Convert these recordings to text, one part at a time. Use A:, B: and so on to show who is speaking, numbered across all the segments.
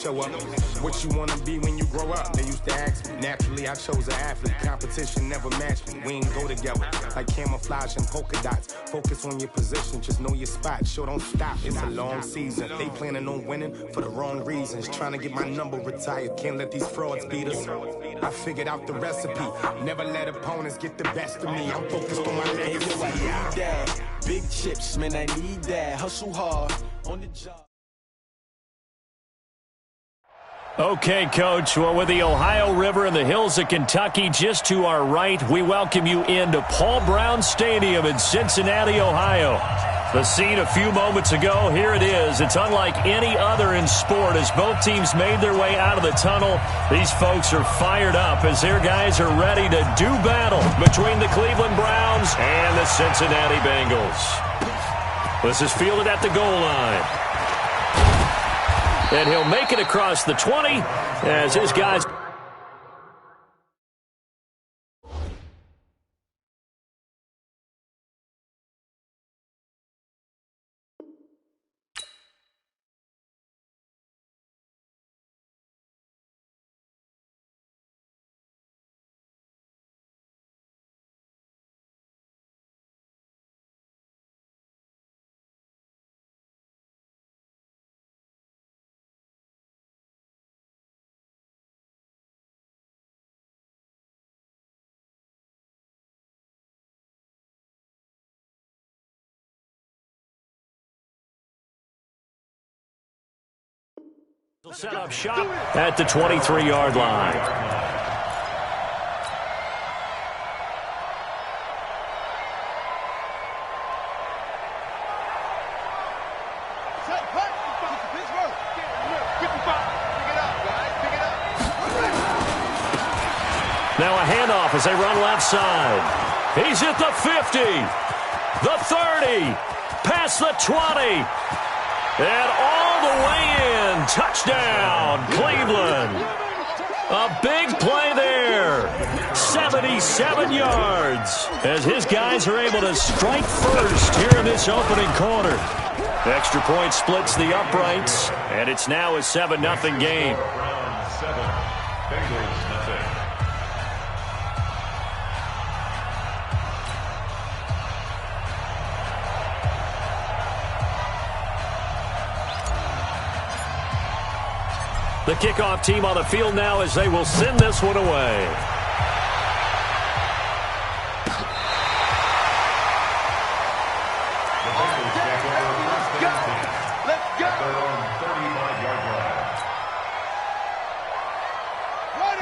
A: Show up. What you wanna be when you grow up? They used to ask me. Naturally, I chose an athlete. Competition never matched me. We ain't go together like camouflage and polka dots. Focus on your position, just know your spot. Sure, don't stop. It's a long season. They planning on winning for the wrong reasons. Trying to get my number retired. Can't let these frauds beat us. I figured out the recipe. Never let opponents get the best of me. I'm focused on my legacy.
B: I need that. Big chips, man, I need that. Hustle hard on the job.
C: Okay, Coach. Well, with the Ohio River and the hills of Kentucky just to our right, we welcome you into Paul Brown Stadium in Cincinnati, Ohio. The scene a few moments ago, here it is. It's unlike any other in sport as both teams made their way out of the tunnel. These folks are fired up as their guys are ready to do battle between the Cleveland Browns and the Cincinnati Bengals. This is fielded at the goal line. And he'll make it across the 20 as his guys... Set up shop at the 23-yard line. Now a handoff as they run left side. He's at the 50, the 30, past the 20, and all the way in. Touchdown, Cleveland. A big play there. 77 yards as his guys are able to strike first here in this opening quarter. Extra point splits the uprights, and it's now a 7-0 game.
D: Round 7, Bengals nothing.
C: The kickoff team on the field now as they will send this one away.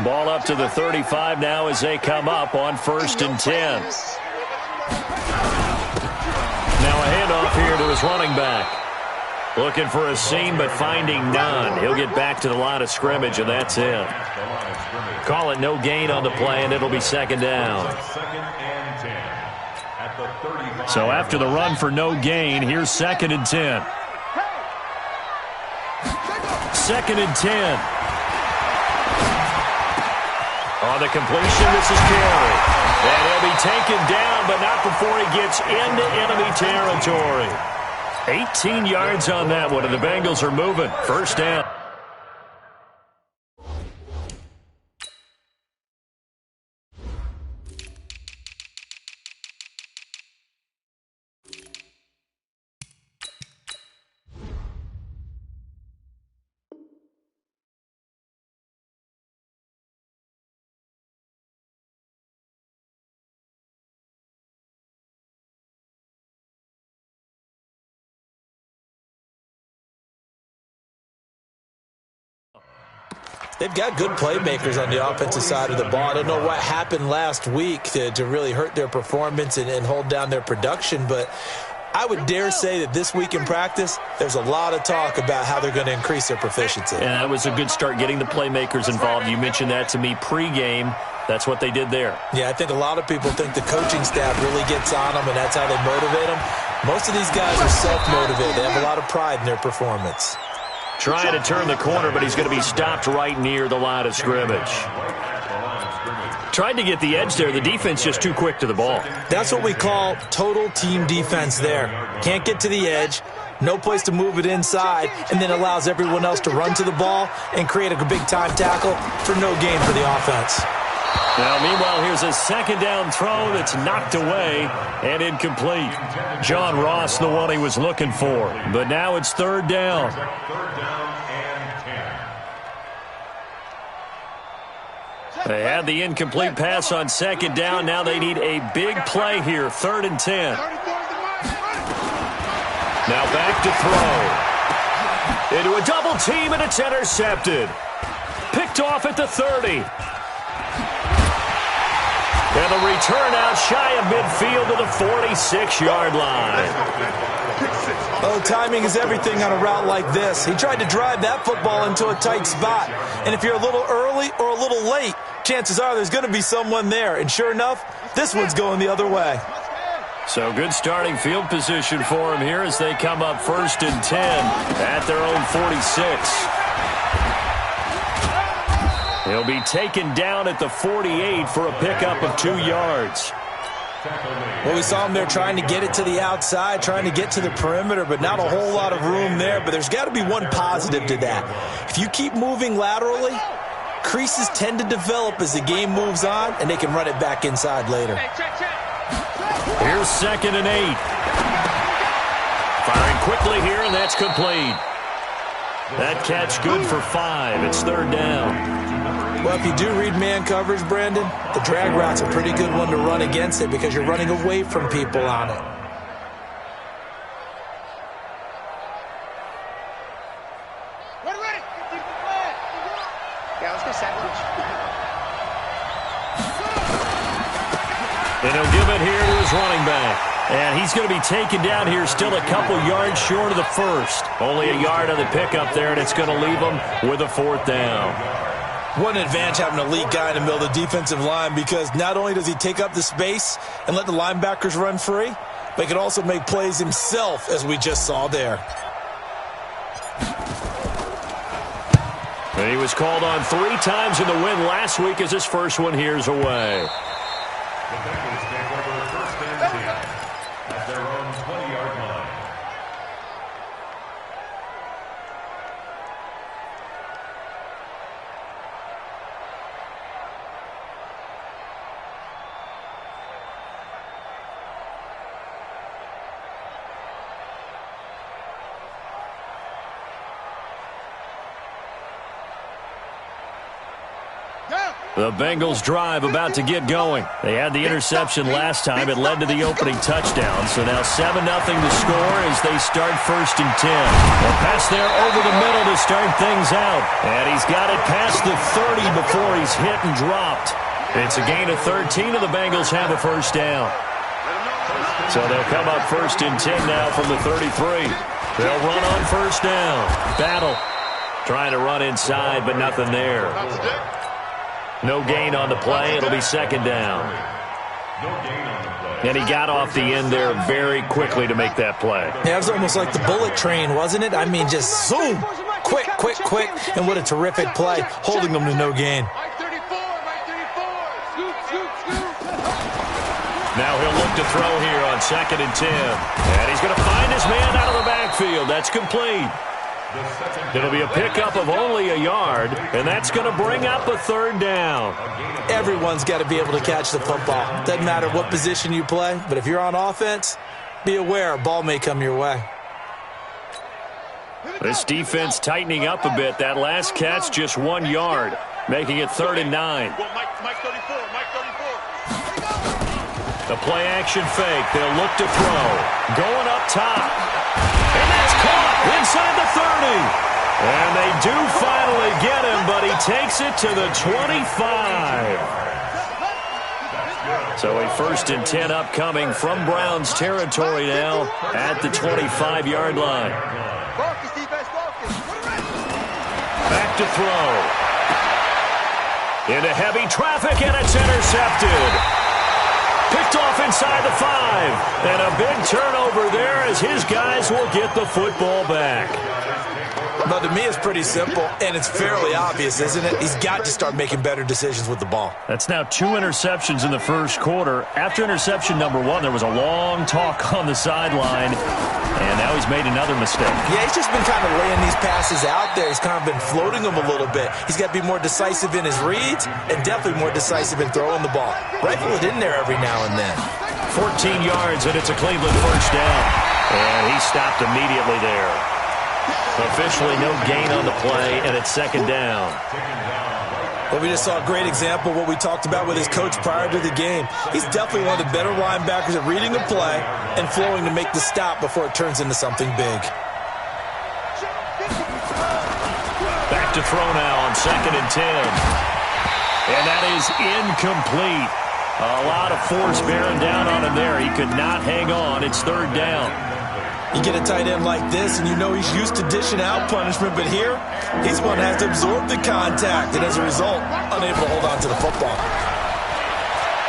C: Ball up to the 35 now as they come up on 1st and 10. Now a handoff here to his running back. Looking for a seam, but finding none. He'll get back to the line of scrimmage, and that's it. Call it no gain on the play, and it'll be 2nd down. So after the run for no gain, here's 2nd and 10. 2nd and 10. On the completion, this is Carey. And he'll be taken down, but not before he gets into enemy territory. 18 yards on that one, and the Bengals are moving. 1st down.
E: They've got good playmakers on the offensive side of the ball. I don't know what happened last week to really hurt their performance and hold down their production, but I would dare say that this week in practice, there's a lot of talk about how they're going to increase their proficiency.
C: And that was a good start, getting the playmakers involved. You mentioned that to me pregame. That's what they did there.
E: Yeah, I think a lot of people think the coaching staff really gets on them, and that's how they motivate them. Most of these guys are self-motivated. They have a lot of pride in their performance.
C: Trying to turn the corner, but he's going to be stopped right near the line of scrimmage. Tried to get the edge there. The defense just too quick to the ball.
E: That's what we call total team defense there. Can't get to the edge. No place to move it inside, and then allows everyone else to run to the ball and create a big-time tackle for no gain for the offense.
C: Now, meanwhile, here's a second down throw that's knocked away and incomplete. John Ross, the one he was looking for. But now it's third down. They had the incomplete pass on second down. Now they need a big play here, 3rd and 10. Now back to throw. Into a double team, and it's intercepted. Picked off at the 30. And the return out shy of midfield to the 46-yard line.
E: Oh, timing is everything on a route like this. He tried to drive that football into a tight spot. And if you're a little early or a little late, chances are there's going to be someone there. And sure enough, this one's going the other way.
C: So good starting field position for him here as they come up 1st and 10 at their own 46. He'll be taken down at the 48 for a pickup of 2 yards.
E: Well, we saw him there trying to get it to the outside, trying to get to the perimeter, but not a whole lot of room there. But there's got to be one positive to that. If you keep moving laterally, creases tend to develop as the game moves on, and they can run it back inside later.
C: Here's 2nd and 8. Firing quickly here, and that's complete. That catch good for 5. It's 3rd down.
E: Well, if you do read man coverage, Brandon, the drag route's a pretty good one to run against it because you're running away from people on it.
F: Ready. Yeah, let's go sandwich.
C: And he'll give it here to his running back. And he's going to be taken down here still a couple yards short of the 1st. Only a yard on the pickup there, and it's going to leave him with a 4th down.
E: What an advantage having an elite guy in the middle of the defensive line, because not only does he take up the space and let the linebackers run free, but he can also make plays himself, as we just saw there.
C: And he was called on 3 times in the win last week as his first one here's away.
D: The Bengals take over 1st and 10 at their own 20-yard line.
C: The Bengals drive about to get going. They had the interception last time. It led to the opening touchdown. So now 7-0 to score as they start 1st and 10. A pass there over the middle to start things out. And he's got it past the 30 before he's hit and dropped. It's a gain of 13, and the Bengals have a 1st down. So they'll come up 1st and 10 now from the 33. They'll run on 1st down. Battle trying to run inside, but nothing there. No gain on the play. It'll be 2nd down. And he got off the end there very quickly to make that play.
E: Yeah, it was almost like the bullet train, wasn't it? I mean, just zoom, quick, and what a terrific play, holding them to no gain.
C: Now he'll look to throw here on 2nd and 10. And he's going to find his man out of the backfield. That's complete. It'll be a pickup of only a yard, and that's going to bring up a 3rd down.
E: Everyone's got to be able to catch the football. Doesn't matter what position you play, but if you're on offense, be aware a ball may come your way.
C: This defense tightening up a bit. That last catch just 1 yard, making it 3rd and 9. The play action fake. They'll look to throw. Going up top. And that's caught inside the 30. And they do finally get him, but he takes it to the 25. So a 1st and 10 upcoming from Browns territory now at the 25-yard line. Back to throw. Into heavy traffic, and it's intercepted. Picked off inside the 5. And a big turnover there as his guys will get the football back.
E: But to me, it's pretty simple, and it's fairly obvious, isn't it? He's got to start making better decisions with the ball.
C: That's now 2 interceptions in the first quarter. After interception number 1, there was a long talk on the sideline, and now he's made another mistake.
E: Yeah, he's just been kind of laying these passes out there. He's kind of been floating them a little bit. He's got to be more decisive in his reads and definitely more decisive in throwing the ball. Rifle it in there every now and then.
C: 14 yards, and it's a Cleveland first down. And he stopped immediately there. Officially no gain on the play, and it's second down.
E: Well, we just saw a great example of what we talked about with his coach prior to the game. He's definitely one of the better linebackers at reading a play and flowing to make the stop before it turns into something big.
C: Back to throw now on 2nd and 10. And that is incomplete. A lot of force bearing down on him there. He could not hang on. It's 3rd down.
E: You get a tight end like this, and you know he's used to dishing out punishment, but here, he's one that has to absorb the contact, and as a result, unable to hold on to the football.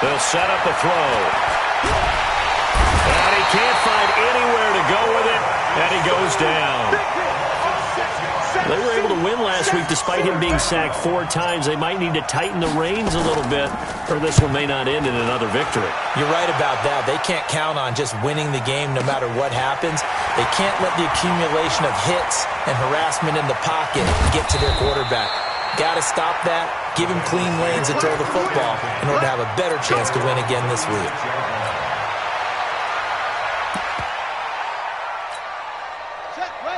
C: They'll set up a throw. And he can't find anywhere to go with it, and he goes down. They were able to win last week despite him being sacked 4 times. They might need to tighten the reins a little bit, or this one may not end in another victory.
E: You're right about that. They can't count on just winning the game no matter what happens. They can't let the accumulation of hits and harassment in the pocket get to their quarterback. Got to stop that, give him clean lanes to throw the football in order to have a better chance to win again this week.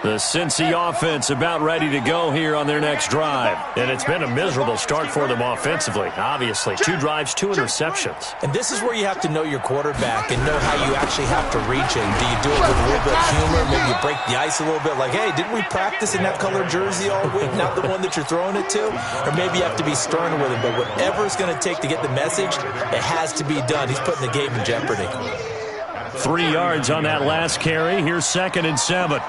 C: The Cincy offense about ready to go here on their next drive. And it's been a miserable start for them offensively, obviously. 2 drives, 2 interceptions.
E: And this is where you have to know your quarterback and know how you actually have to reach him. Do you do it with a little bit of humor? Maybe you break the ice a little bit like, hey, didn't we practice in that colored jersey all week? Not the one that you're throwing it to? Or maybe you have to be stern with him. But whatever it's going to take to get the message, it has to be done. He's putting the game in jeopardy.
C: 3 yards on that last carry. Here's 2nd and 7.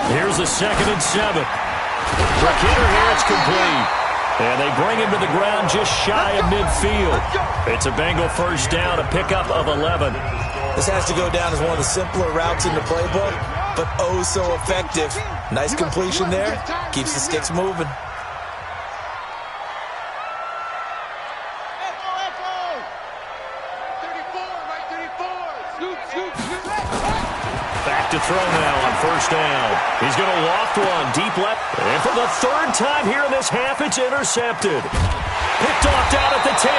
C: Here's a 2nd and 7. For Kidder here, it's complete. And they bring him to the ground just shy of midfield. It's a Bengal first down, a pickup of 11.
E: This has to go down as one of the simpler routes in the playbook, but oh so effective. Nice completion there. Keeps the sticks moving.
C: Back to throw now on first down. He's going to loft one deep left. And for the 3rd time here in this half, it's intercepted. Picked off down at the 10.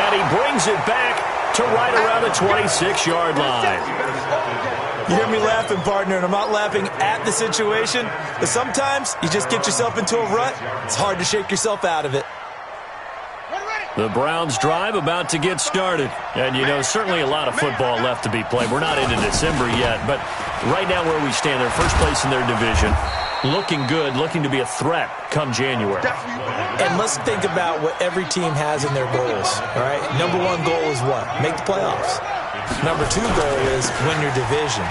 C: And he brings it back to right around the 26-yard line.
E: You hear me laughing, partner, and I'm not laughing at the situation, but sometimes you just get yourself into a rut. It's hard to shake yourself out of it.
C: The Browns drive about to get started. And, you know, certainly a lot of football left to be played. We're not into December yet, but right now where we stand, they're first place in their division. Looking good, looking to be a threat come January.
E: And let's think about what every team has in their goals, all right? Number 1 goal is what? Make the playoffs. Number 2 goal is win your division.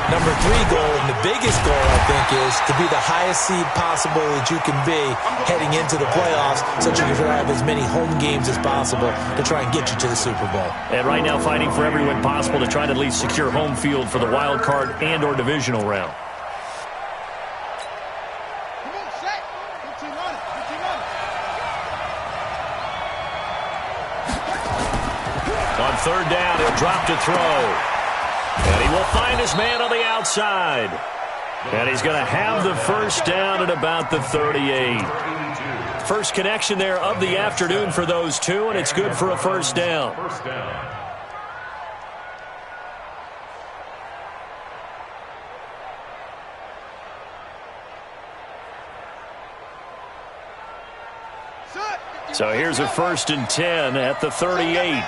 E: Number 3 goal, and the biggest goal, I think, is to be the highest seed possible that you can be heading into the playoffs so that you can have as many home games as possible to try and get you to the Super Bowl.
C: And right now fighting for every win possible to try to at least secure home field for the wild card and or divisional round. On 3rd down, he'll drop to throw. And he will find his man on the outside. And he's going to have the first down at about the 38. First connection there of the afternoon for those two, and it's good for a first down. So here's a 1st and 10 at the 38.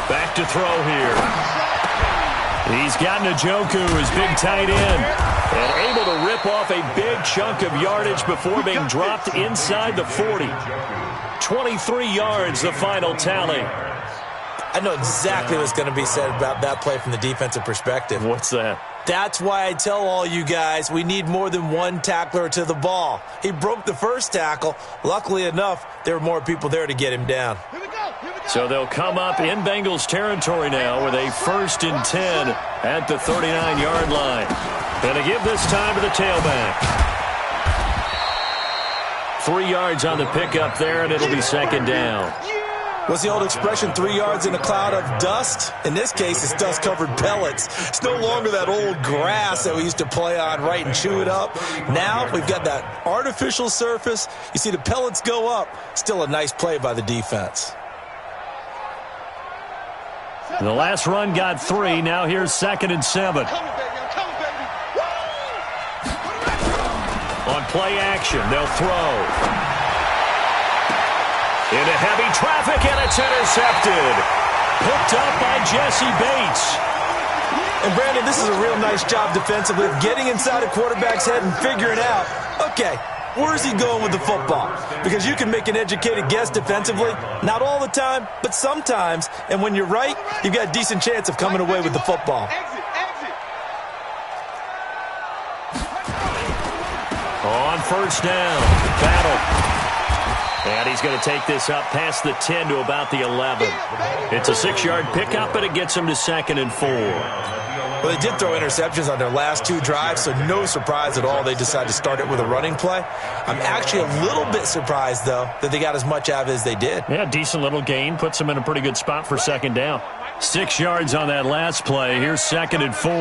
C: Back to throw here. He's got Njoku, his big tight end, and able to rip off a big chunk of yardage before being dropped inside the 40. 23 yards, the final tally.
E: I know exactly what's going to be said about that play from the defensive perspective.
C: What's that?
E: That's why I tell all you guys we need more than one tackler to the ball. He broke the first tackle. Luckily enough, there were more people there to get him down.
F: Here we go.
C: So they'll come up in Bengals territory now with a 1st and 10 at the 39-yard line. And to give this time to the tailback. 3 yards on the pickup there, and it'll be 2nd down.
E: What's the old expression, 3 yards in a cloud of dust? In this case, it's dust-covered pellets. It's no longer that old grass that we used to play on, right, and chew it up. Now we've got that artificial surface. You see the pellets go up. Still a nice play by the defense.
C: The last run got 3. Now here's 2nd and 7. On play action, they'll throw. Into heavy traffic, and it's intercepted. Picked up by Jesse Bates.
E: And, Brandon, this is a real nice job defensively of getting inside a quarterback's head and figuring out, okay, where's he going with the football? Because you can make an educated guess defensively. Not all the time, but sometimes. And when you're right, you've got a decent chance of coming away with the football.
C: On 1st down, battle. And he's going to take this up past the 10 to about the 11. It's a 6-yard pickup, but it gets him to 2nd and 4.
E: Well, they did throw interceptions on their last 2 drives, so no surprise at all they decided to start it with a running play. I'm actually a little bit surprised, though, that they got as much out of it as they did.
C: Yeah, decent little gain. Puts them in a pretty good spot for 2nd down. 6 yards on that last play. Here's 2nd and 4.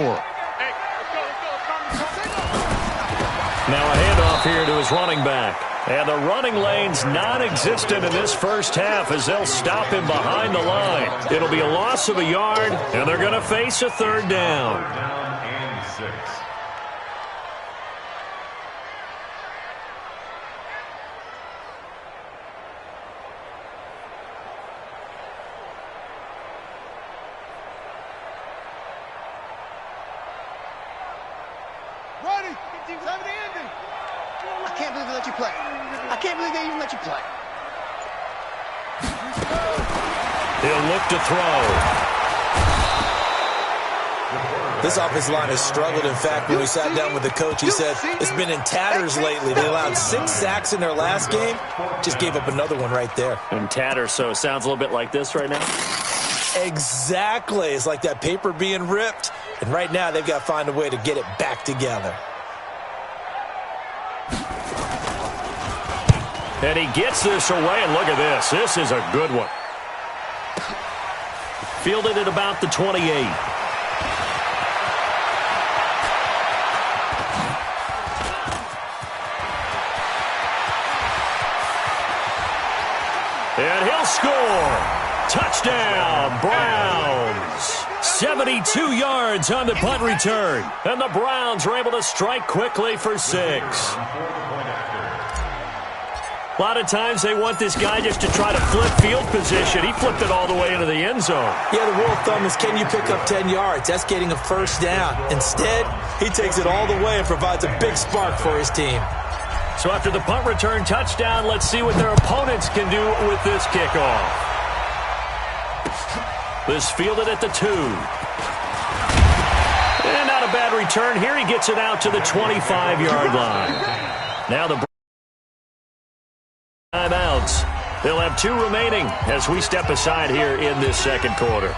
C: Now a handoff here to his running back. And the running lane's non-existent in this first half as they'll stop him behind the line. It'll be a loss of a yard, and they're going to face a 3rd down.
D: 3rd and 6.
F: Ready. Time to end it. I can't believe they let you play. I can't believe they even let you play.
C: He'll look to throw.
E: This offensive line has struggled. In fact, when we sat down with the coach, he said it's been in tatters lately. They allowed 6 sacks in their last game. Just gave up another one right there.
C: In tatters, so it sounds a little bit like this right now.
E: Exactly. It's like that paper being ripped. And right now, they've got to find a way to get it back together.
C: And he gets this away, and look at this. This is a good one. Fielded at about the 28. And he'll score. Touchdown, Browns. 72 yards on the punt return. And the Browns are able to strike quickly for 6. A lot of times they want this guy just to try to flip field position. He flipped it all the way into the end zone.
E: Yeah, the rule of thumb is, can you pick up 10 yards? That's getting a 1st down. Instead, he takes it all the way and provides a big spark for his team.
C: So after the punt return touchdown, let's see what their opponents can do with this kickoff. This fielded at the 2. And not a bad return here. He gets it out to the 25-yard line. Now the timeouts. They'll have 2 remaining as we step aside here in this 2nd quarter.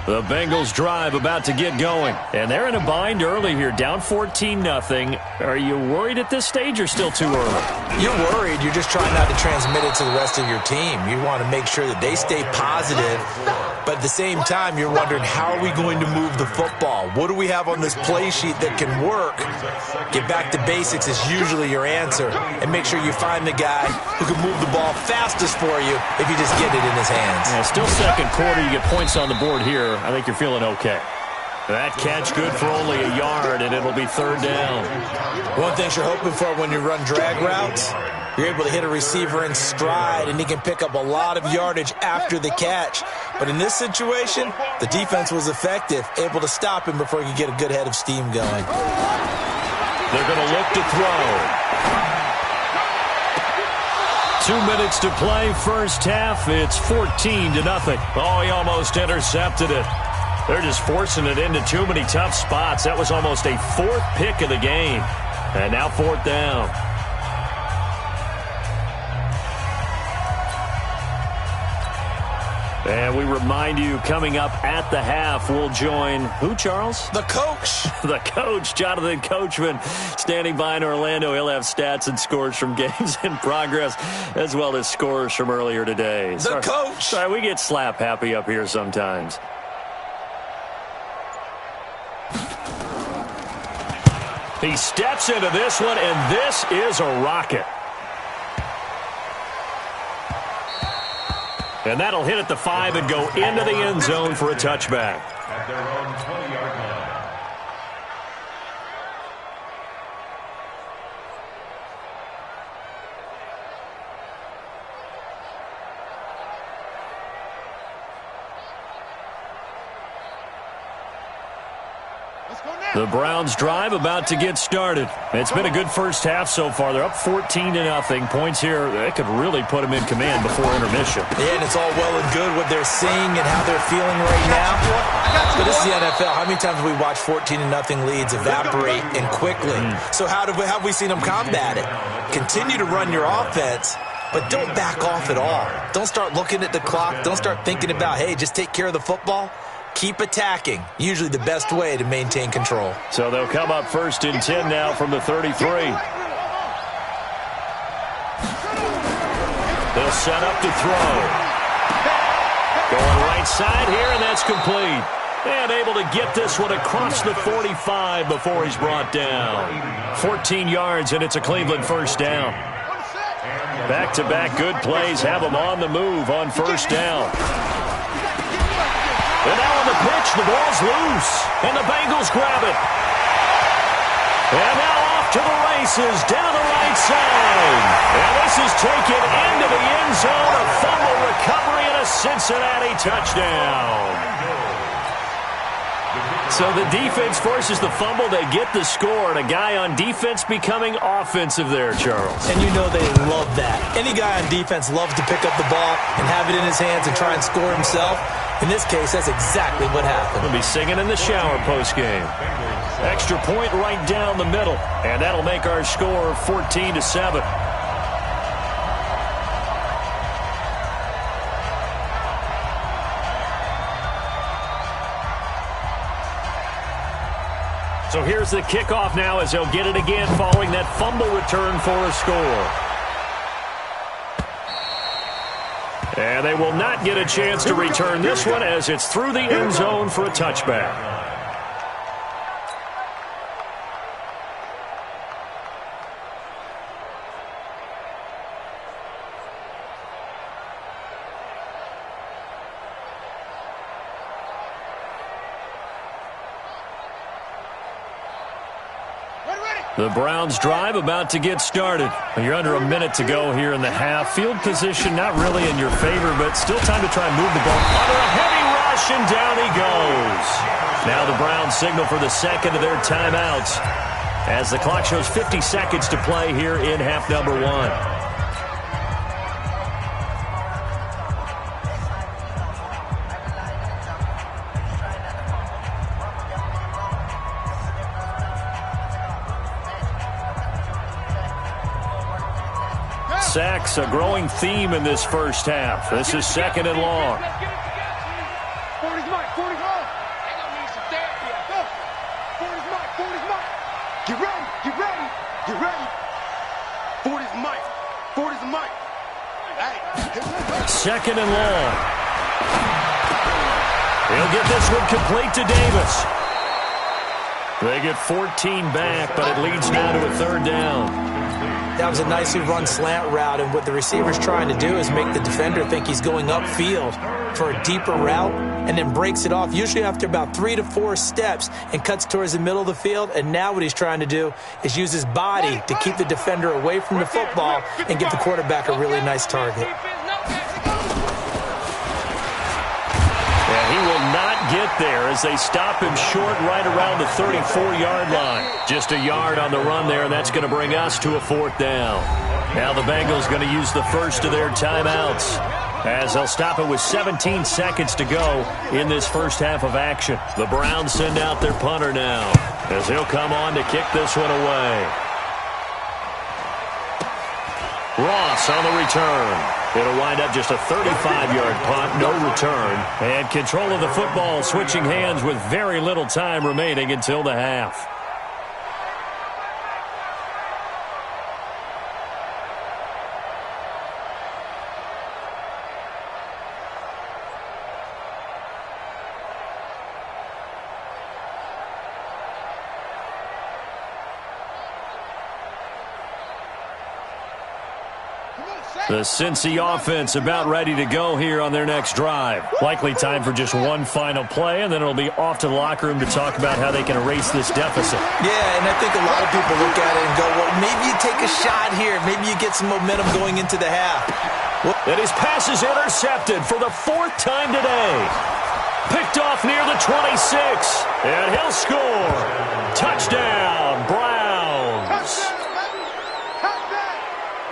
C: The Bengals drive about to get going. And they're in a bind early here, down 14-0. Are you worried at this stage or still too early?
E: You're worried. You're just trying not to transmit it to the rest of your team. You want to make sure that they stay positive. But at the same time, you're wondering, how are we going to move the football? What do we have on this play sheet that can work? Get back to basics is usually your answer. And make sure you find the guy who can move the ball fastest for you if you just get it in his hands.
C: Yeah, still 2nd quarter. You get points on the board here. I think you're feeling okay. That catch good for only a yard, and it'll be 3rd down.
E: One thing you're hoping for when you run drag routes, you're able to hit a receiver in stride, and he can pick up a lot of yardage after the catch. But in this situation, the defense was effective, able to stop him before he could get a good head of steam going.
C: They're going to look to throw. 2 minutes to play first half. It's 14-0. Oh, he almost intercepted it. They're just forcing it into too many tough spots. That was almost a fourth pick of the game. And now fourth down. And we remind you, coming up at the half, we'll join who, Charles?
E: The coach.
C: The coach, Jonathan Coachman, standing by in Orlando. He'll have stats and scores from games in progress, as well as scores from earlier today.
E: The coach.
C: Sorry, we get slap happy up here sometimes. He steps into this one, and this is a rocket. And that'll hit at the 5 and go into the end zone for a touchback.
D: At their own 20-yard line.
C: The Browns drive about to get started. It's been a good first half so far. They're up 14-0. Points here, they could really put them in command before intermission.
E: Yeah, and it's all well and good what they're seeing and how they're feeling right now. But this is the NFL. How many times have we watched 14-0 leads evaporate and quickly? So how have we seen them combat it? Continue to run your offense, but don't back off at all. Don't start looking at the clock. Don't start thinking about, hey, just take care of the football. Keep attacking. Usually the best way to maintain control.
C: So they'll come up first and 10 now from the 33. They'll set up to throw. Going right side here, and that's complete. And able to get this one across the 45 before he's brought down. 14 yards, and it's a Cleveland first down. Back-to-back good plays have them on the move on first down. And now on the pitch, the ball's loose, and the Bengals grab it. And now off to the races, down the right side. And this is taken into the end zone, a fumble recovery and a Cincinnati touchdown. So the defense forces the fumble, they get the score, and a guy on defense becoming offensive there, Charles.
E: And you know they love that. Any guy on defense loves to pick up the ball and have it in his hands and try and score himself. In this case, that's exactly what happened.
C: He'll be singing in the shower postgame. Extra point right down the middle, and that'll make our score 14-7. So here's the kickoff now as they'll get it again following that fumble return for a score. And they will not get a chance to return this one as it's through the end zone for a touchback. The Browns drive about to get started. You're under a minute to go here in the half. Field position not really in your favor, but still time to try and move the ball. Under a heavy rush, and down he goes. Now the Browns signal for the second of their timeouts as the clock shows 50 seconds to play here in half number one. Sacks, a growing theme in this first half. This is second and long.
F: 40's Mike, 40's Mike. They're going to need some therapy. Go. 40's Mike, 40's Mike. Get ready, get ready, get ready. 40's Mike, 40's Mike. Hey.
C: Second and long. He'll get this one complete to Davis. They get 14 back, but it leads now to a third down.
E: That was a nicely run slant route, and what the receiver's trying to do is make the defender think he's going upfield for a deeper route and then breaks it off, usually after about 3 to 4 steps, and cuts towards the middle of the field. And now what he's trying to do is use his body to keep the defender away from the football and give the quarterback a really nice target.
C: He will not get there as they stop him short right around the 34-yard line. Just a yard on the run there, and that's going to bring us to a fourth down. Now the Bengals going to use the first of their timeouts, as they'll stop it with 17 seconds to go in this first half of action. The Browns send out their punter now, as he'll come on to kick this one away. Ross on the return. It'll wind up just a 35-yard punt, no return. And control of the football switching hands with very little time remaining until the half. The Cincy offense about ready to go here on their next drive. Likely time for just one final play, and then it'll be off to the locker room to talk about how they can erase this deficit.
E: Yeah, and I think a lot of people look at it and go, well, maybe you take a shot here. Maybe you get some momentum going into the half.
C: And his pass is intercepted for the 4th time today. Picked off near the 26, and he'll score. Touchdown, Browns.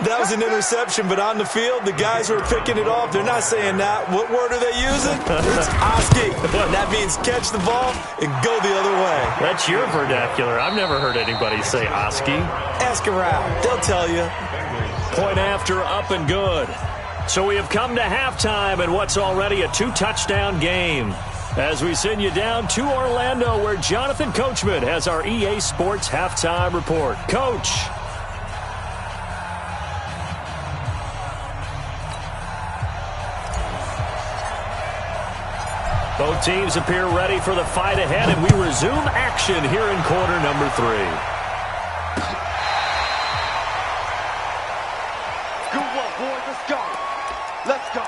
E: That was an interception, but on the field, the guys who are picking it off, they're not saying that. What word are they using? It's Oski. That means catch the ball and go the other way.
C: That's your vernacular. I've never heard anybody say Oski.
E: Ask around. They'll tell you.
C: Point after, up and good. So we have come to halftime in what's already a 2-touchdown game, as we send you down to Orlando, where Jonathan Coachman has our EA Sports halftime report. Coach. Both teams appear ready for the fight ahead, and we resume action here in quarter number 3.
F: Good work, boys. Let's go. Let's go.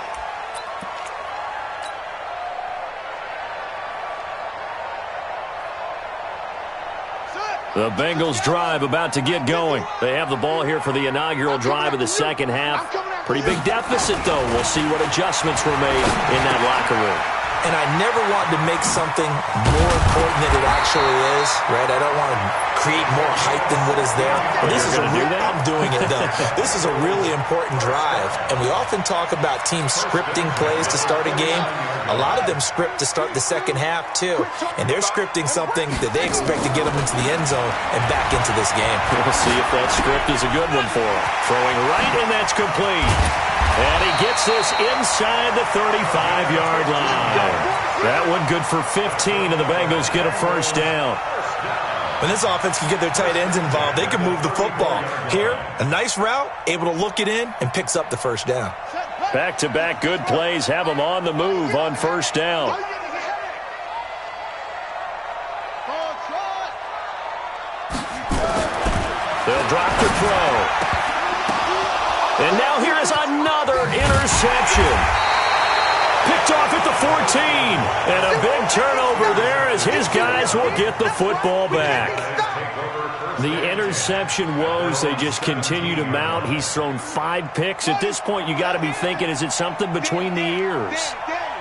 C: The Bengals drive about to get going. They have the ball here for the inaugural drive of the second half. Pretty big deficit, though. We'll see what adjustments were made in that locker room.
E: And I never want to make something more important than it actually is, right? I don't want to create more hype than what is there. But this is I'm doing it, though. This is a really important drive. And we often talk about teams scripting plays to start a game. A lot of them script to start the second half, too. And they're scripting something that they expect to get them into the end zone and back into this game.
C: We'll see if that script is a good one for them. Throwing right, and that's complete. And he gets this inside the 35-yard line. That one good for 15, and the Bengals get a first down.
E: When this offense can get their tight ends involved, they can move the football. Here, a nice route, able to look it in, and picks up the first down.
C: Back-to-back good plays have them on the move on first down. They'll drop the throw. And now here is another interception. Picked off at the 14. And a big turnover there as his guys will get the football back. The interception woes, they just continue to mount. He's thrown 5 picks. At this point, you got to be thinking, is it something between the ears?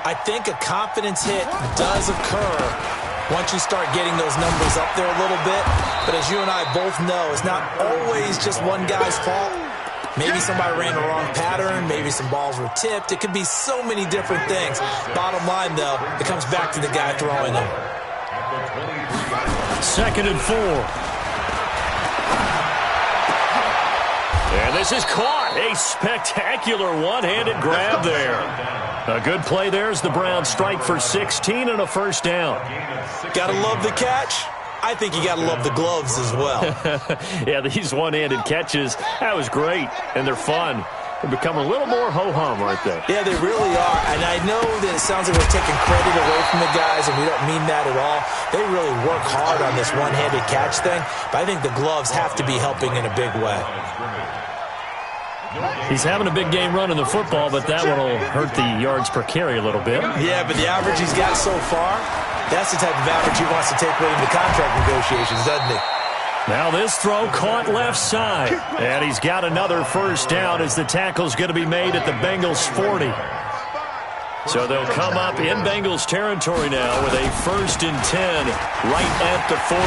E: I think a confidence hit does occur once you start getting those numbers up there a little bit. But as you and I both know, it's not always just one guy's fault. Maybe somebody ran the wrong pattern. Maybe some balls were tipped. It could be so many different things. Bottom line, though, it comes back to the guy throwing them.
C: 2nd and 4. And this is caught. A spectacular one-handed grab there. A good play there as the Browns strike for 16 and a first down.
E: Gotta love the catch. I think you got to love the gloves as well.
C: Yeah, these one-handed catches, that was great, and they're fun. They become a little more ho-hum, aren't they?
E: Yeah, they really are, and I know that it sounds like we're taking credit away from the guys, and we don't mean that at all. They really work hard on this one-handed catch thing, but I think the gloves have to be helping in a big way.
C: He's having a big game running the football, but that one will hurt the yards per carry a little bit.
E: Yeah, but the average he's got so far, that's the type of average he wants to take with him to contract negotiations, doesn't he?
C: Now this throw caught left side, and he's got another first down as the tackle's going to be made at the Bengals 40. So they'll come up in Bengals territory now with a 1st and 10 right at the 40.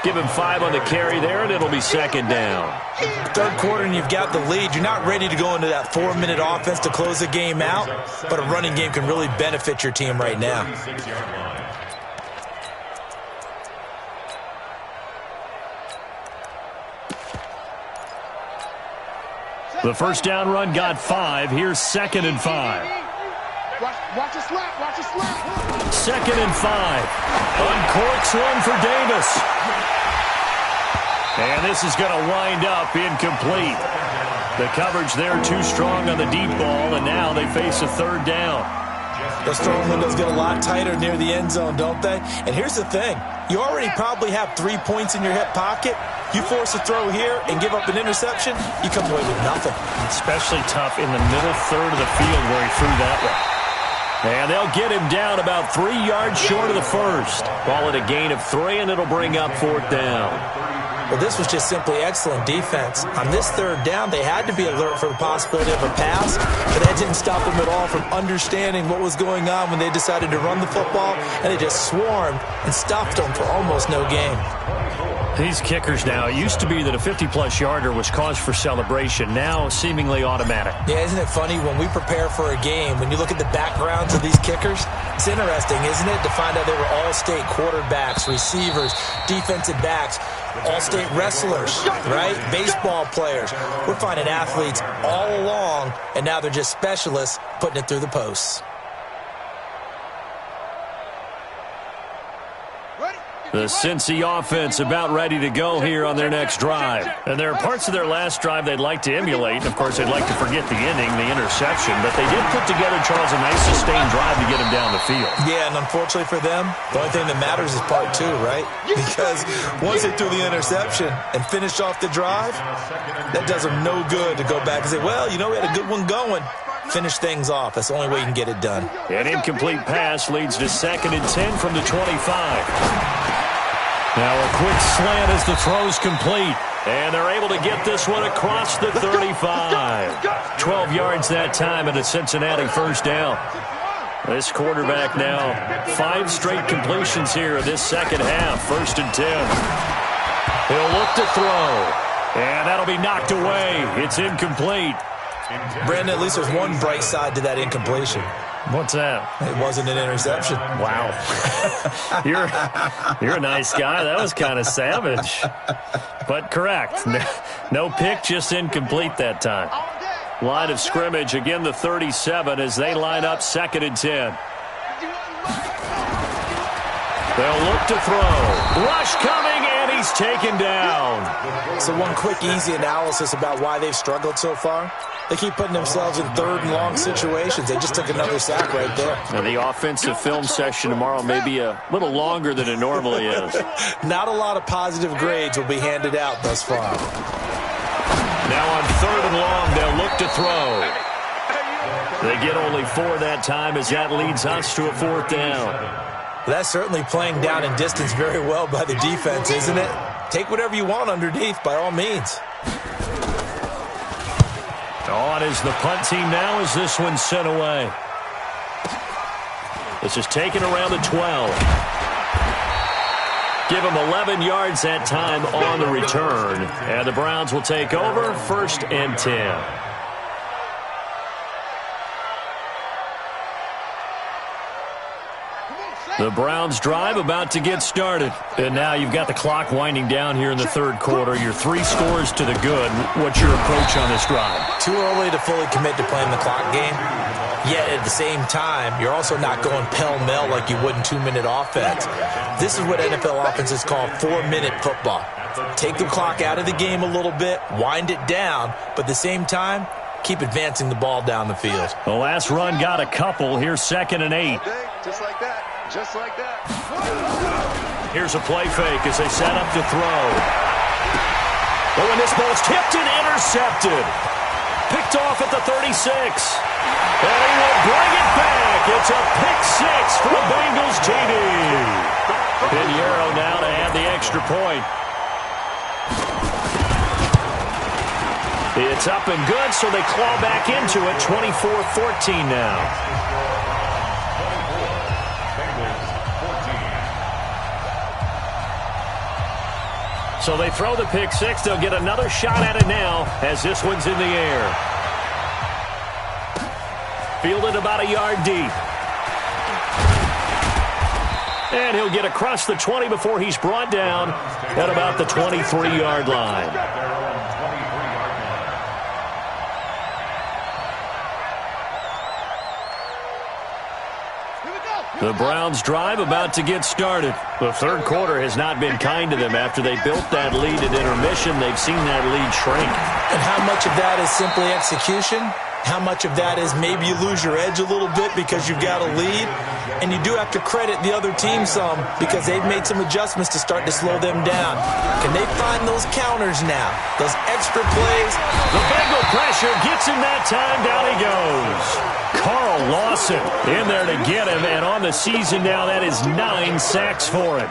C: Give him 5 on the carry there, and it'll be second down.
E: Third quarter, and you've got the lead. You're not ready to go into that 4-minute offense to close the game out, but a running game can really benefit your team right now.
C: The first down run got 5. Here's 2nd and 5.
F: Watch a slap. Watch a slap.
C: 2nd and 5. Uncorks one for Davis. And this is going to wind up incomplete. The coverage there too strong on the deep ball, and now they face a third down.
E: Those throwing windows get a lot tighter near the end zone, don't they? And here's the thing. You already probably have 3 points in your hip pocket. You force a throw here and give up an interception, you come away with nothing.
C: Especially tough in the middle third of the field where he threw that one. And they'll get him down about 3 yards short of the first. Call it a gain of 3, and it'll bring up 4th down.
E: Well, this was just simply excellent defense. On this third down, they had to be alert for the possibility of a pass, but that didn't stop them at all from understanding what was going on when they decided to run the football, and they just swarmed and stuffed them for almost no gain.
C: These kickers now, it used to be that a 50-plus yarder was cause for celebration, now seemingly automatic.
E: Yeah, isn't it funny when we prepare for a game, when you look at the backgrounds of these kickers, it's interesting, isn't it, to find out they were all-state quarterbacks, receivers, defensive backs, all-state wrestlers, right? Baseball players. We're finding athletes all along, and now they're just specialists putting it through the posts.
C: The Cincy offense about ready to go here on their next drive. And there are parts of their last drive they'd like to emulate. Of course, they'd like to forget the ending, the interception. But they did put together, Charles, a nice sustained drive to get him down the field.
E: Yeah, and unfortunately for them, the only thing that matters is part 2, right? Because once they threw the interception and finished off the drive, that does them no good to go back and say, well, you know, we had a good one going. Finish things off. That's the only way you can get it done.
C: An incomplete pass leads to 2nd and 10 from the 25. Now a quick slant as the throw's complete. And they're able to get this one across the 35. 12 yards that time and a Cincinnati first down. This quarterback now 5 straight completions here in this second half. 1st and 10. He'll look to throw. And that'll be knocked away. It's incomplete.
E: Brandon, at least there's one bright side to that incompletion.
C: What's that?
E: It wasn't an interception.
C: Wow. You're a nice guy. That was kind of savage. But correct. No pick, just incomplete that time. Line of scrimmage, again the 37 as they line up 2nd and 10. They'll look to throw. Rush coming, and he's taken down.
E: So one quick, easy analysis about why they've struggled so far. They keep putting themselves in 3rd and long situations. They just took another sack right there.
C: Now the offensive film session tomorrow may be a little longer than it normally is.
E: Not a lot of positive grades will be handed out thus far.
C: Now on 3rd and long, they'll look to throw. They get only 4 that time as that leads us to a 4th down.
E: That's certainly playing down in distance very well by the defense, isn't it? Take whatever you want underneath, by all means.
C: On is the punt team now as this one's sent away. This is taken around the 12. Give them 11 yards that time on the return. And the Browns will take over 1st and 10. The Browns drive about to get started. And now you've got the clock winding down here in the 3rd quarter. You're 3 scores to the good. What's your approach on this drive?
E: Too early to fully commit to playing the clock game. Yet at the same time, you're also not going pell-mell like you would in 2-minute offense. This is what NFL offenses call 4-minute football. Take the clock out of the game a little bit, wind it down, but at the same time, keep advancing the ball down the field.
C: The last run got a couple. Here's 2nd and 8.
F: Just like that. Just like that.
C: Here's a play fake as they set up to throw. Oh, and this ball's tipped and intercepted. Picked off at the 36. And he will bring it back. It's a pick 6 for the Bengals TD. Pinheiro now to add the extra point. It's up and good, so they claw back into it. 24-14 now. So they throw the pick six. They'll get another shot at it now as this one's in the air. Fielded about a yard deep. And he'll get across the 20 before he's brought down at about the 23-yard line. The Browns' drive about to get started. The third quarter has not been kind to them. After they built that lead at intermission, they've seen that lead shrink.
E: And how much of that is simply execution? How much of that is maybe you lose your edge a little bit because you've got a lead? And you do have to credit the other team some because they've made some adjustments to start to slow them down. Can they find those counters now? Those extra plays?
C: The Bengal pressure gets him that time. Down he goes. Carl Lawson in there to get him. And on the season now, that is 9 sacks for him.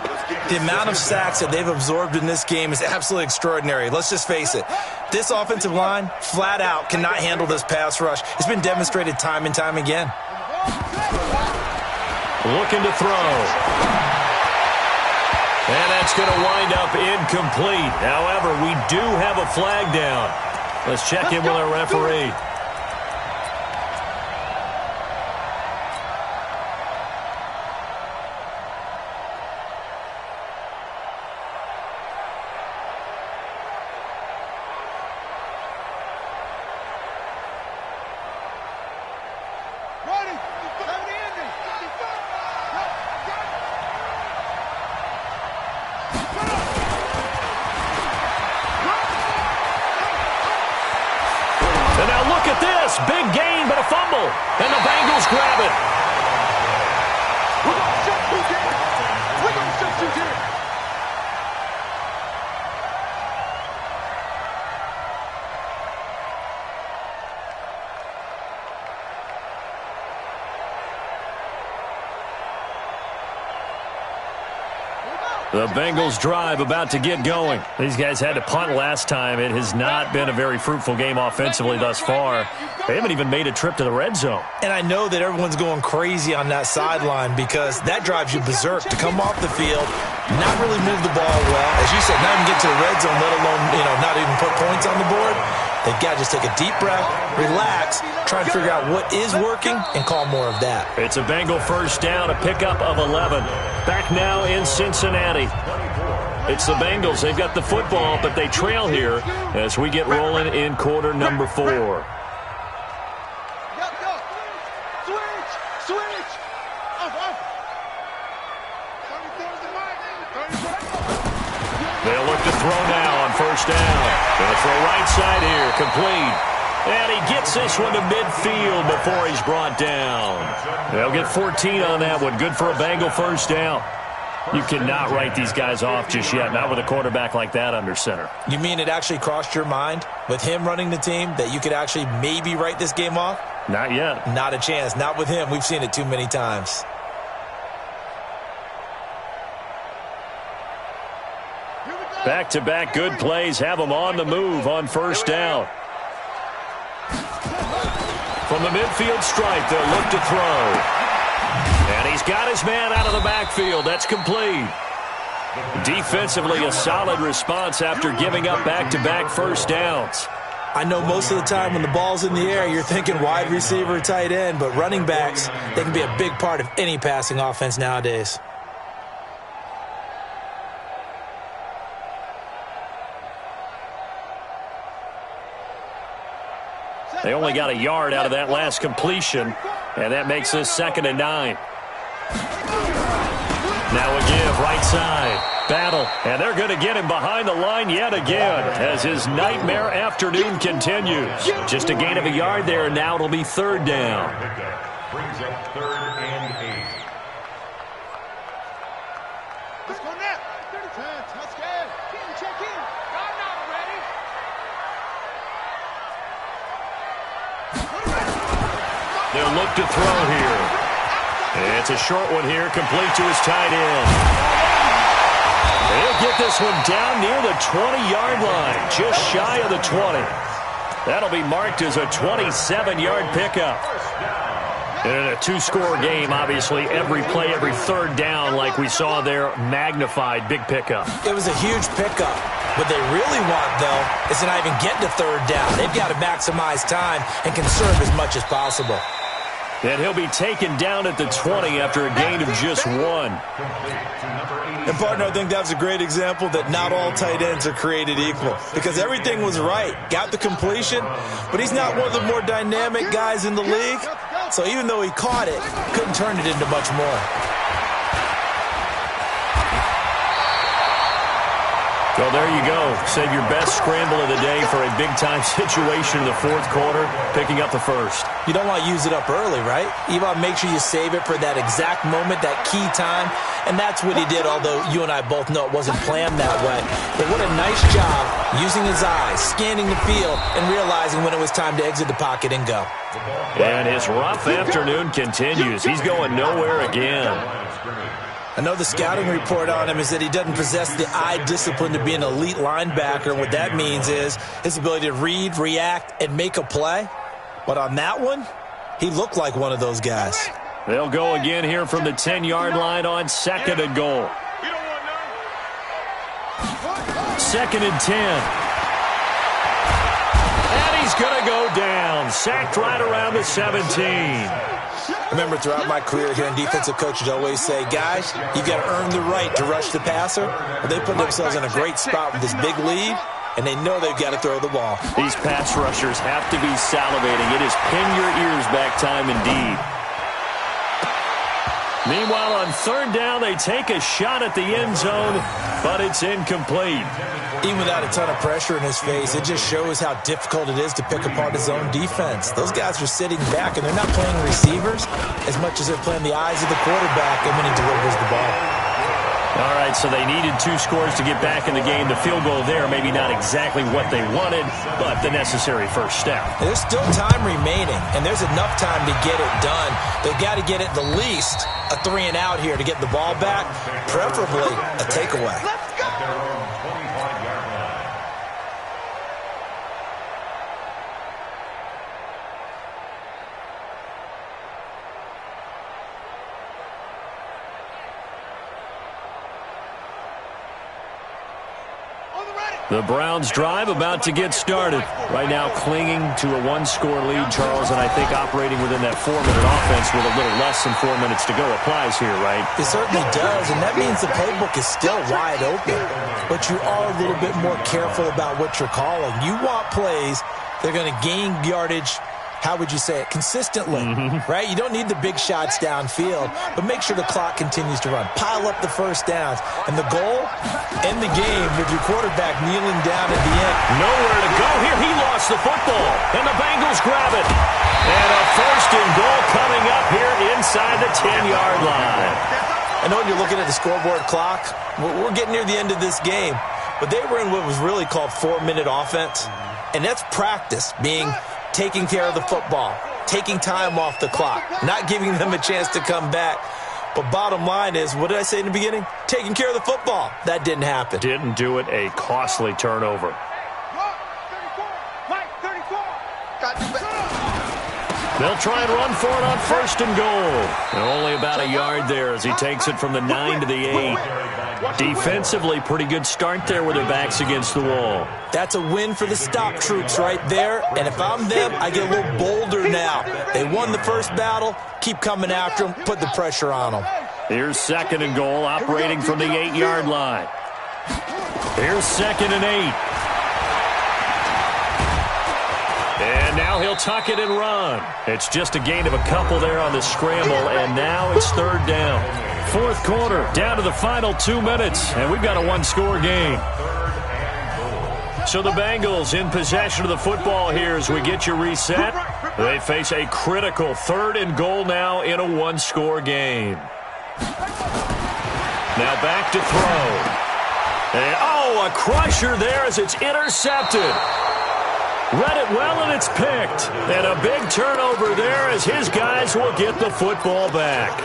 E: The amount of sacks that they've absorbed in this game is absolutely extraordinary. Let's just face it. This offensive line, flat out, cannot handle this pass rush. It's been demonstrated time and time again.
C: Looking to throw. And that's going to wind up incomplete. However, we do have a flag down. Let's check in with our referee. Big gain, but a fumble. And the Bengals grab it.
F: We're going to substitute here. We're going to substitute here.
C: The Bengals drive about to get going. These guys had to punt last time. It has not been a very fruitful game offensively thus far. They haven't even made a trip to the red zone.
E: And I know that everyone's going crazy on that sideline because that drives you berserk to come off the field, not really move the ball well. As you said, not even get to the red zone, let alone, not even put points on the board. They've got to just take a deep breath, relax, try and figure out what is working, and call more of that.
C: It's a Bengal first down, a pickup of 11. Back now in Cincinnati. It's the Bengals. They've got the football, but they trail here as we get rolling in quarter number 4. They'll look to throw now on first down. Going to throw right side here, complete. And he gets this one to midfield before he's brought down. They'll get 14 on that one. Good for a Bengal first down. You cannot write these guys off just yet, not with a quarterback like that under center.
E: You mean it actually crossed your mind with him running the team that you could actually maybe write this game off?
C: Not yet.
E: Not a chance. Not with him. We've seen it too many times.
C: Back-to-back good plays have them on the move on first down. From the midfield stripe, they'll look to throw. And he's got his man out of the backfield. That's complete. Defensively, a solid response after giving up back-to-back first downs.
E: I know most of the time when the ball's in the air, you're thinking wide receiver, tight end, but running backs, they can be a big part of any passing offense nowadays.
C: They only got a yard out of that last completion, and that makes this 2nd and 9. Now a give, right side. Battle, and they're going to get him behind the line yet again as his nightmare afternoon continues. Just a gain of a yard there, and now it'll be 3rd down.
D: Brings up 3rd and 8.
F: Let's go now. 30 times. Let's go. Check in. I'm not ready.
C: They'll look to throw here. It's a short one here, complete to his tight end. They'll get this one down near the 20-yard line, just shy of the 20. That'll be marked as a 27-yard pickup. And in a 2-score game, obviously, every play, every 3rd down, like we saw there, magnified, big pickup.
E: It was a huge pickup. What they really want, though, is to not even get to third down. They've got to maximize time and conserve as much as possible.
C: And he'll be taken down at the 20 after a gain of just 1.
E: And, partner, I think that was a great example that not all tight ends are created equal, because everything was right. Got the completion, but he's not one of the more dynamic guys in the league. So even though he caught it, couldn't turn it into much more.
C: Well, there you go. Save your best scramble of the day for a big-time situation in the fourth quarter, picking up the first.
E: You don't want to use it up early, right? You want to make sure you save it for that exact moment, that key time, and that's what he did, although you and I both know it wasn't planned that way. But what a nice job using his eyes, scanning the field, and realizing when it was time to exit the pocket and go.
C: And his rough afternoon continues. He's going nowhere again.
E: I know the scouting report on him is that he doesn't possess the eye discipline to be an elite linebacker. What that means is his ability to read, react, and make a play. But on that one, he looked like one of those guys.
C: They'll go again here from the 10-yard line on 2nd and goal. 2nd and 10. And he's going to go down. Sacked right around the 17.
E: Remember, throughout my career here in defensive coaches always say, guys, you got to earn the right to rush the passer. Well, they put themselves in a great spot with this big lead, and they know they've got to throw the ball.
C: These pass rushers have to be salivating. It is pin your ears back time indeed. Meanwhile, on 3rd down, they take a shot at the end zone, but it's incomplete.
E: Even without a ton of pressure in his face, it just shows how difficult it is to pick apart his own defense. Those guys are sitting back, and they're not playing receivers as much as they're playing the eyes of the quarterback and when he delivers the ball.
C: All right, so they needed 2 scores to get back in the game. The field goal there, maybe not exactly what they wanted, but the necessary first step.
E: There's still time remaining, and there's enough time to get it done. They've got to get at the least a 3-and-out here to get the ball back, preferably a takeaway.
F: Let's go!
C: The Browns drive about to get started. Right now clinging to a 1-score lead, Charles, and I think operating within that 4-minute offense with a little less than 4 minutes to go applies here, right?
E: It certainly does, and that means the playbook is still wide open. But you are a little bit more careful about what you're calling. You want plays that are going to gain yardage, how would you say it, consistently, right? You don't need the big shots downfield, but make sure the clock continues to run. Pile up the first downs. And the goal, end the game with your quarterback kneeling down at the end.
C: Nowhere to go here. He lost the football, and the Bengals grab it. And a 1st and goal coming up here inside the 10-yard line.
E: I know when you're looking at the scoreboard clock, we're getting near the end of this game, but they were in what was really called 4-minute offense, and that's practice, being taking care of the football, taking time off the clock, not giving them a chance to come back. But bottom line is, what did I say in the beginning? Taking care of the football. That didn't happen.
C: Didn't do it. A costly turnover. They'll try and run for it on 1st and goal. And only about a yard there as he takes it from the 9 to the 8. Defensively, pretty good start there with their backs against the wall.
E: That's a win for the stop troops right there. And if I'm them, I get a little bolder now. They won the first battle. Keep coming after them. Put the pressure on them.
C: Here's 2nd and goal, operating from the 8-yard line. Here's 2nd and 8. And now he'll tuck it and run. It's just a gain of a couple there on the scramble, and now it's 3rd down. 4th quarter, down to the final 2 minutes, and we've got a 1-score game. So the Bengals in possession of the football here as we get you reset. They face a critical 3rd and goal now in a 1-score game. Now back to throw. And, a crusher there as it's intercepted. Read it well, and it's picked. And a big turnover there as his guys will get the football back.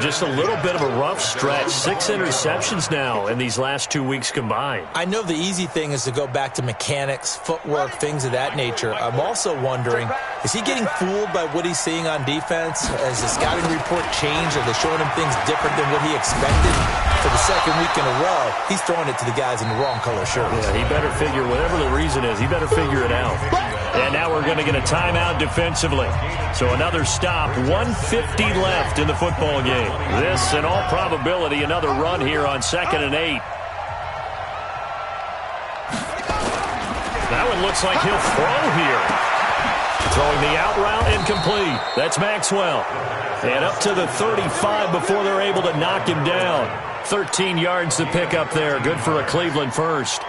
C: Just a little bit of a rough stretch. 6 interceptions now in these last 2 weeks combined.
E: I know the easy thing is to go back to mechanics, footwork, things of that nature. I'm also wondering, is he getting fooled by what he's seeing on defense? Has the scouting report changed? Are they showing him things different than what he expected? For the second week in a row, he's throwing it to the guys in the wrong color shirts.
C: Yeah, he better figure, whatever the reason is, he better figure it out. And now we're going to get a timeout defensively. So another stop, 1:50 left in the football game. This, in all probability, another run here on 2nd and 8. That one looks like he'll throw here. Throwing the out route incomplete. That's Maxwell. And up to the 35 before they're able to knock him down. 13 yards to pick up there. Good for a Cleveland first.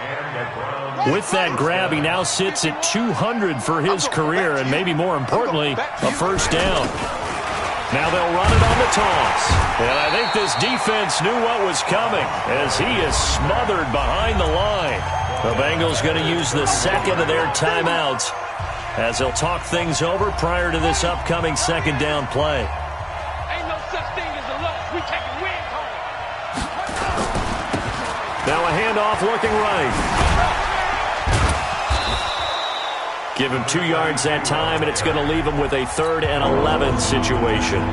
C: With that grab, he now sits at 200 for his career, and maybe more importantly, a first down. Now they'll run it on the toss. And I think this defense knew what was coming as he is smothered behind the line. The Bengals going to use the second of their timeouts as they'll talk things over prior to this upcoming second down play.
F: Ain't no such thing as a loss. We taking wins home.
C: Now a handoff looking right. Give him 2 yards that time, and it's going to leave him with a 3rd and 11 situation.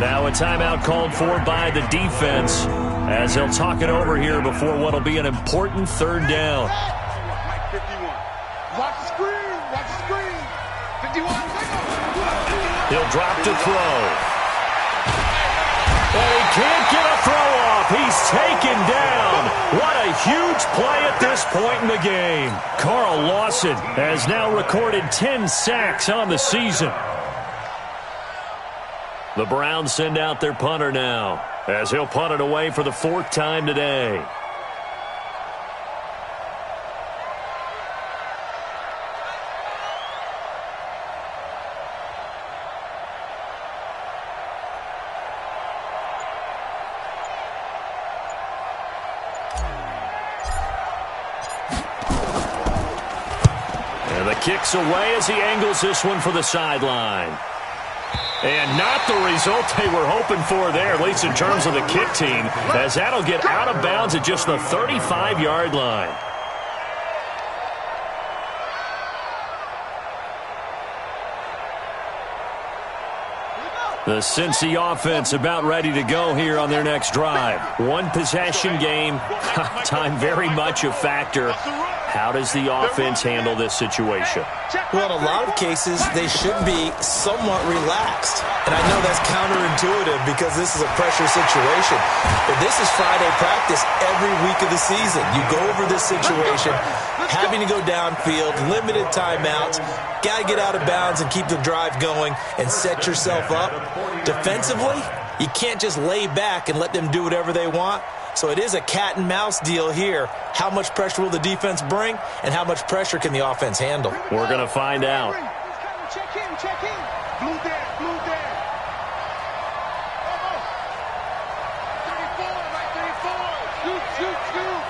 C: Now a timeout called for by the defense as they'll talk it over here before what will be an important 3rd down.
F: Mike 51. Watch the screen. Watch the screen. 51.
C: He'll drop to throw. And he can't get a throw off. He's taken down. What a huge play at this point in the game. Carl Lawson has now recorded 10 sacks on the season. The Browns send out their punter now as he'll punt it away for the 4th time today. Kicks away as he angles this one for the sideline. And not the result they were hoping for there, at least in terms of the kick team, as that'll get out of bounds at just the 35-yard line. The Cincy offense about ready to go here on their next drive. One possession game, time very much a factor. How does the offense handle this situation?
E: Well, in a lot of cases, they should be somewhat relaxed. And I know that's counterintuitive because this is a pressure situation. But this is Friday practice every week of the season. You go over this situation, having to go downfield, limited timeouts, got to get out of bounds and keep the drive going and set yourself up. Defensively, you can't just lay back and let them do whatever they want. So it is a cat and mouse deal here. How much pressure will the defense bring, and how much pressure can the offense handle?
C: We're going to find out.
F: Check in, check in. Blue there, blue there. 34, right 34. Shoot, shoot, shoot.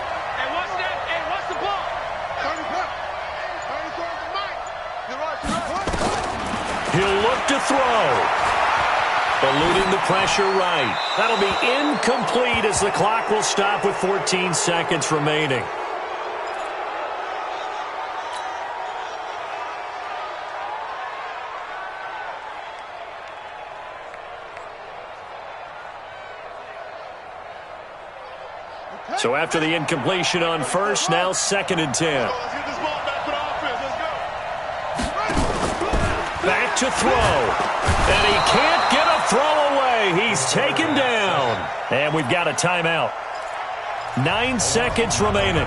F: And what's that? And what's the ball? 30 You're right.
C: He'll look to throw. Eluding the pressure right. That'll be incomplete as the clock will stop with 14 seconds remaining. So after the incompletion on first, now 2nd and 10. Back to throw. And he can't get a throw away. He's taken down. And we've got a timeout. 9 seconds remaining.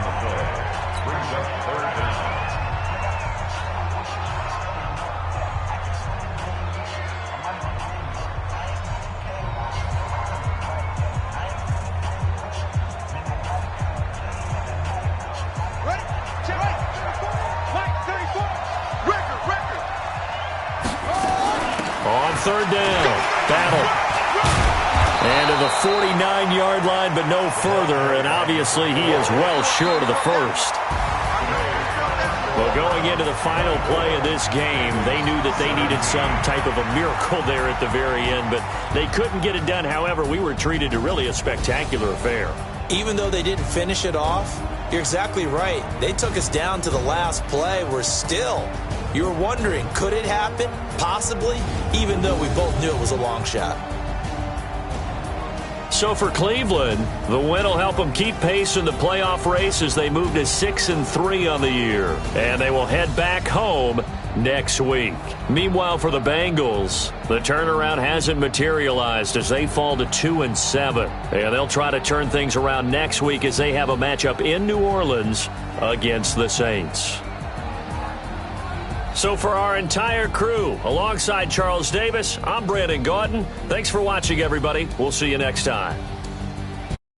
C: On 3rd down, battle. And to the 49-yard line, but no further. And obviously he is well short of the first. We'll Going into the final play of this game, they knew that they needed some type of a miracle there at the very end, but they couldn't get it done. However, we were treated to really a spectacular affair.
E: Even though they didn't finish it off, you're exactly right. They took us down to the last play. You were wondering, could it happen? Possibly, even though we both knew it was a long shot.
C: So for Cleveland, the win will help them keep pace in the playoff race as they move to 6-3 on the year. And they will head back home next week. Meanwhile, for the Bengals, the turnaround hasn't materialized as they fall to 2-7. And they'll try to turn things around next week as they have a matchup in New Orleans against the Saints. So for our entire crew, alongside Charles Davis, I'm Brandon Gaudin. Thanks for watching, everybody. We'll see you next time.